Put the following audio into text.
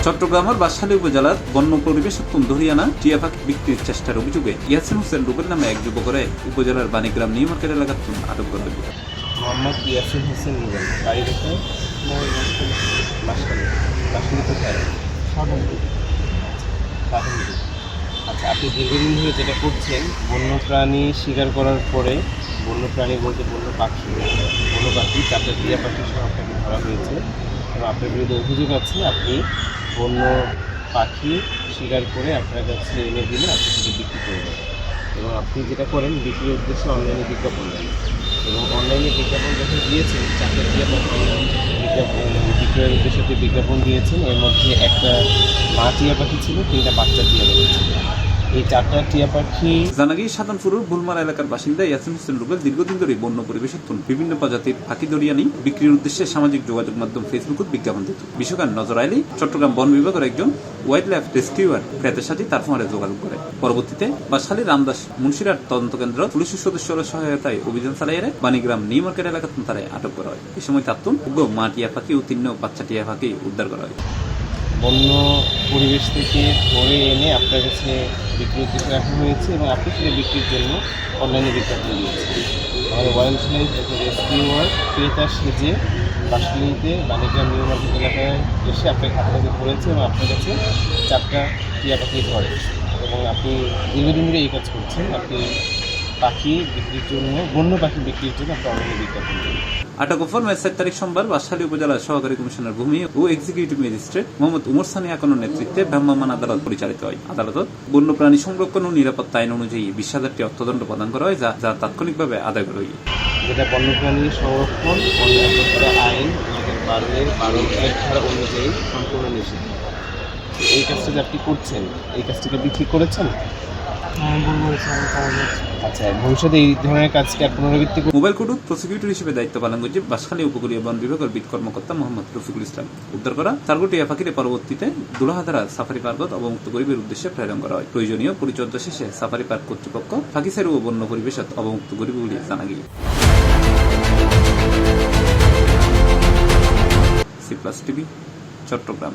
চট্টগ্রামের বাঁশখালী উপজেলার বন্য পরিবেশন ধরিয়ানা টিয়া পাখি বিক্রির চেষ্টার অভিযোগে ইয়াসিন হোসেন রুবেল নামে এক যুবকরে উপজেলার বাণীগ্রাম নিউ মার্কেট এলাকার আটক করা হয়েছে। মোহাম্মদ ইয়াসিন হোসেন রুবেল, বাড়ি কোথায়? বাঁশখালী। বাঁশখালী কোথায়? সাধনপুর। আচ্ছা, আপনি দীর্ঘদিন ধরে যেটা করছেন, বন্যপ্রাণী শিকার করার পরে বন্যপ্রাণী বলতে বন্য পাখি 4টা টিয়া পাখি সহ আপনাকে ধরা হয়েছে এবং আপনার বিরুদ্ধে অভিযোগ আছে আপনি বন্য পাখি শিকার করে আপনার কাছে এনে দিলে আপনি সেটা বিক্রি করে দেন এবং আপনি যেটা করেন বিক্রির উদ্দেশ্যে অনলাইনে বিজ্ঞাপন দেন এবং অনলাইনে বিজ্ঞাপন যখন দিয়েছেন 4টা টিয়া পাখি বিক্রয়ের উদ্দেশ্যে আপনি বিজ্ঞাপন দিয়েছেন। এর মধ্যে একটা মা টিয়া পাখি ছিল, 3টা বাচ্চা টিয়া পাখি ছিল। এই 4টা টিয়া পাখি জানা গিয়ে সাধনপুরের বুলমারা এলাকার বাসিন্দা ইয়াসিন হোসেন রুবেল দীর্ঘদিন ধরে বন্য পরিবেশন বিভিন্ন প্রজাতির পাখি দরিয়ানি বিক্রির উদ্দেশ্যে সামাজিক যোগাযোগ মাধ্যম ফেসবুকত বিজ্ঞাপন দিত। বিষয়কার নজর আইলে চট্টগ্রাম বন বিভাগের একজন ওয়াইল্ড লাইফ রেস্কিউয়ার ক্রেতার সাথে তার ফোনে যোগাযোগ করে। পরবর্তীতে বাঁশখালী রামদাস মুন্সিরাট তদন্ত কেন্দ্র পুলিশের সদস্যরা সহায়তায় অভিযান চালিয়ে বাণীগ্রাম নিউ মার্কেট এলাকার তারা আটক করা হয়। এই সময় তাত্তুন মা টিয়া পাখি ও 3 বাচ্চা টিয়া পাখি উদ্ধার করা হয়। বন্য পরিবেশ থেকে ধরে এনে আপনার কাছে বিক্রির উদ্দেশ্যে রাখা হয়েছে এবং আপনি সেটা বিক্রির জন্য অনলাইনে বিজ্ঞাপন দিয়েছেন। আমাদের ওয়াইল্ড লাইফ রেস্কিউয়ার ক্রেতা সেজে বাঁশখালীতে বাণীগ্রাম নিউ মার্কেট এলাকায় এসে আপনাকে হাতে করেছে এবং আপনার কাছে 4টা টিয়া পাখি ধরে এবং আপনি দীর্ঘদিন ধরে এই কাজ করছেন। আপনি পাখি বিক্রির জন্য বন্য পাখি বিক্রির জন্য আপনি অনলাইনে বিজ্ঞাপন দেন। আটক অপর 7 তারিখ সোমবার বাঁশখালী উপজেলার সহকারী কমিশনার ভূমি ও এক্সিকিউটিভ ম্যাজিস্ট্রেট মোহাম্মদ উমর সানি আকনের নেতৃত্বে ভ্রাম্যমাণ আদালত পরিচালিত হয়। আদালত বন্যপ্রাণী সংরক্ষণ ও নিরাপত্তা আইন অনুযায়ী 20,000টি অর্থদণ্ড প্রদান করা হয়, যা তাৎক্ষণিকভাবে আদায় করা হয়। যেটা বন্যপ্রাণী সংরক্ষণ ও নিরাপত্তা আইন 2012-এর 12 ধারা অনুযায়ী সম্পূর্ণ নিষিদ্ধ। এই কাজটা যে আপনি করছেন, এই কাজটাকে আপনি ঠিক করেছেন? আচ্ছা, ভবিষ্যতে এই ধরনের কাজকে আর পুনরাবৃত্তি মোবাইল কোর্ট প্রসিকিউটর হিসেবে দায়িত্ব পালন করছে বাঁশখালী উপকূলীয় বন বিভাগের বিট কর্মকর্তা মোহাম্মদ রফিকুল ইসলাম। উদ্ধার করা 4 টিয়া পাখির পরবর্তীতে দুলাহাধারা সাফারি পার্বত অবমুক্ত গরিবের উদ্দেশ্যে প্রেরণ করা হয়। প্রয়োজনীয় পরিচর্যা শেষে সাফারি পার্ক কর্তৃপক্ষ পাখিসারি ও বন্য পরিবেশ অবমুক্ত গরিব বলে জানা গিয়ে। C+ TV Chittagong.